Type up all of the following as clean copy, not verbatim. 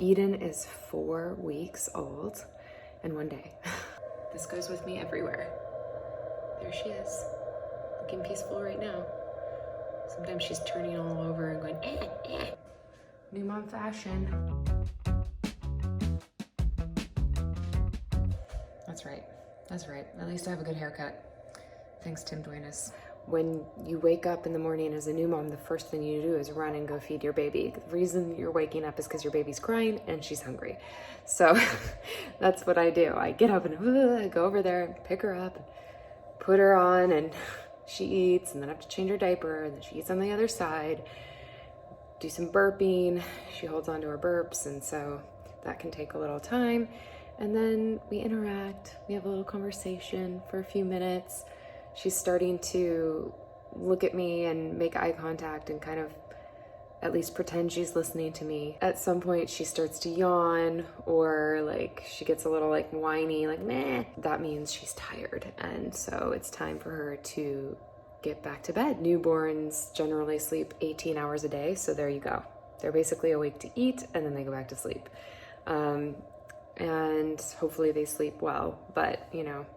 Eden is 4 weeks old and 1 day. This goes with me everywhere. There she is, looking peaceful right now. Sometimes she's turning all over and going, eh, eh. New mom fashion. That's right, that's right. At least I have a good haircut. Thanks, Tim Duenas. When you wake up in the morning as a new mom, the first thing you do is run and go feed your baby. The reason you're waking up is because your baby's crying and she's hungry. So that's what I do. I get up and go over there and pick her up, and put her on, and she eats, and then I have to change her diaper, and then she eats on the other side, do some burping. She holds on to her burps, and so that can take a little time. And then we interact. We have a little conversation for a few minutes. She's starting to look at me and make eye contact and kind of at least pretend she's listening to me. At some point she starts to yawn, or like she gets a little like whiny, like meh. That means she's tired, and so it's time for her to get back to bed. Newborns generally sleep 18 hours a day, so there you go. They're basically awake to eat and then they go back to sleep. And hopefully they sleep well, but you know,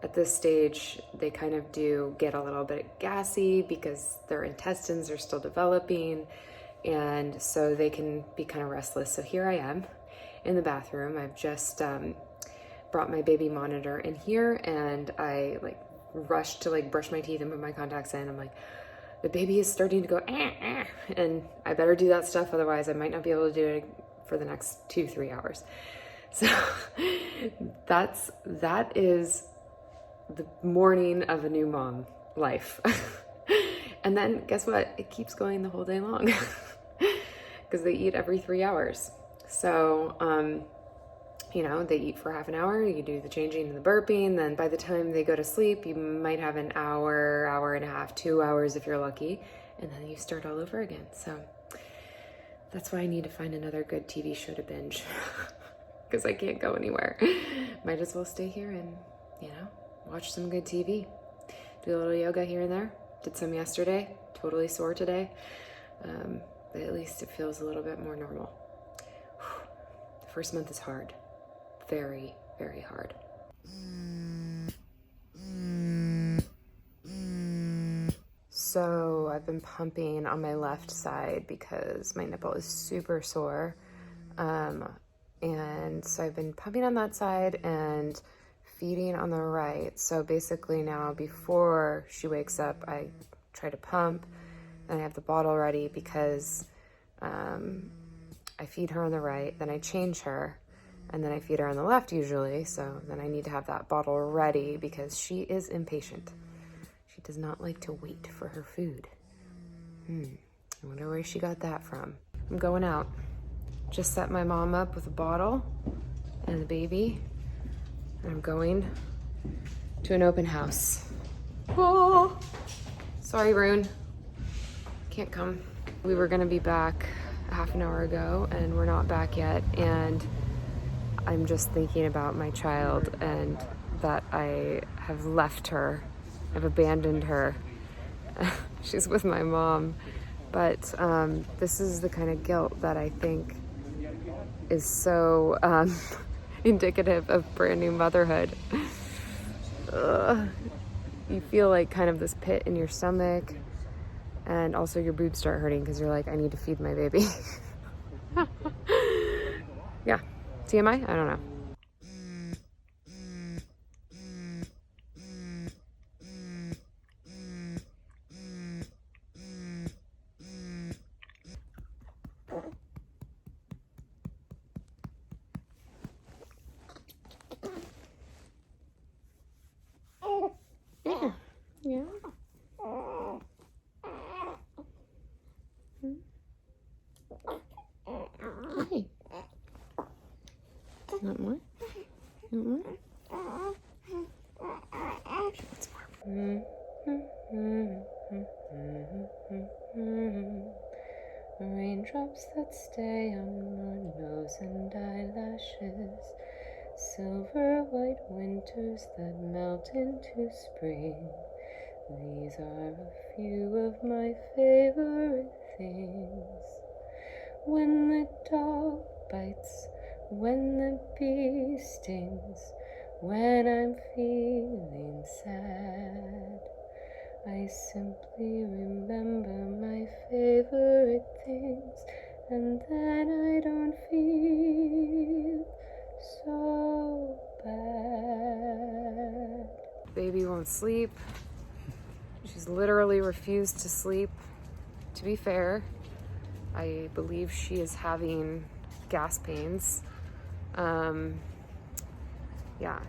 at this stage, they kind of do get a little bit gassy because their intestines are still developing, and so they can be kind of restless. So here I am in the bathroom. I've just brought my baby monitor in here, and I like rushed to like brush my teeth and put my contacts in. I'm like, the baby is starting to go, and I better do that stuff, otherwise I might not be able to do it for the next 2-3 hours. So that is the morning of a new mom life. And then guess what? It keeps going the whole day long because they eat every 3 hours. So, you know, they eat for half an hour, you do the changing and the burping, then by the time they go to sleep, you might have an hour, hour and a half, 2 hours if you're lucky, and then you start all over again. So that's why I need to find another good TV show to binge because I can't go anywhere. Might as well stay here and, you know, watch some good TV. Do a little yoga here and there. Did some yesterday. Totally sore today. But at least it feels a little bit more normal. The first month is hard. Very, very hard. So I've been pumping on my left side because my nipple is super sore. And so I've been pumping on that side and feeding on the right. So basically now before she wakes up, I try to pump, and I have the bottle ready because I feed her on the right, then I change her, and then I feed her on the left usually. So then I need to have that bottle ready because she is impatient. She does not like to wait for her food. I wonder where she got that from. I'm going out. Just set my mom up with a bottle and the baby. I'm going to an open house. Oh, sorry, Rune. Can't come. We were gonna be back a half an hour ago and we're not back yet. And I'm just thinking about my child and that I have left her. I've abandoned her. She's with my mom. But this is the kind of guilt that I think is so indicative of brand new motherhood. You feel like kind of this pit in your stomach, and also your boobs start hurting because you're like, I need to feed my baby. Yeah, TMI? I don't know. Yeah. Hey. You want more? You want more? She wants more. Raindrops that stay on my nose and eyelashes, silver white winters that melt into spring. These are a few of my favorite things. When the dog bites, when the bee stings, when I'm feeling sad. I simply remember my favorite things, and then I don't feel so bad. Baby won't sleep. She's literally refused to sleep. To be fair, I believe she is having gas pains. Yeah,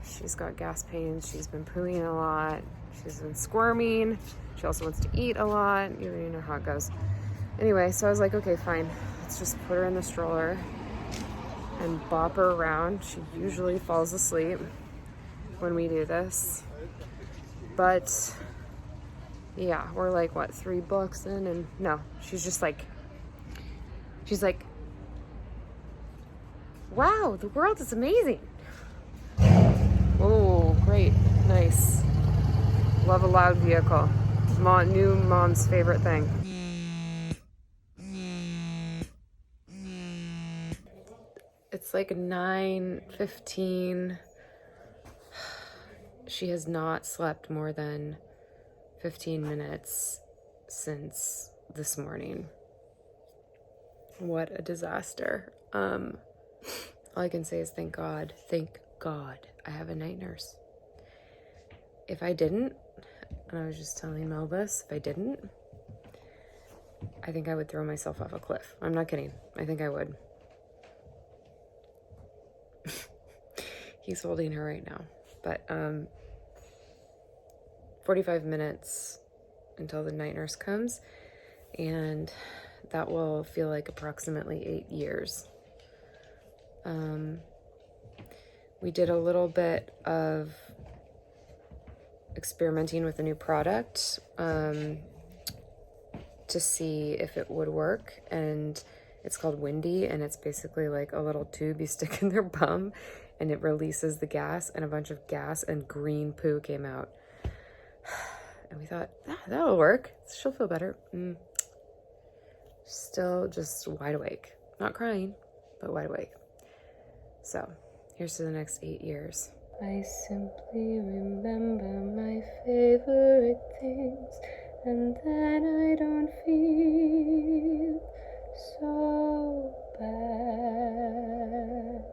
she's got gas pains. She's been pooing a lot. She's been squirming. She also wants to eat a lot. You already know how it goes. Anyway, so I was like, okay, fine. Let's just put her in the stroller and bop her around. She usually falls asleep when we do this. But yeah, we're like, what, 3 blocks in? And no, she's like, wow, the world is amazing. Oh, great, nice. Love a loud vehicle. New mom's favorite thing. It's like 9:15. She has not slept more than 15 minutes since this morning. What a disaster. All I can say is thank God I have a night nurse. If I didn't, and I was just telling Mel this, if I didn't, I think I would throw myself off a cliff. I'm not kidding. I think I would. He's holding her right now. But 45 minutes until the night nurse comes, and that will feel like approximately 8 years. We did a little bit of experimenting with a new product to see if it would work, and it's called Windy, and it's basically like a little tube you stick in their bum and it releases the gas, and a bunch of gas and green poo came out. And we thought, that'll work. She'll feel better. Still just wide awake. Not crying, but wide awake. So here's to the next 8 years. I simply remember my favorite things, and then I don't feel so bad.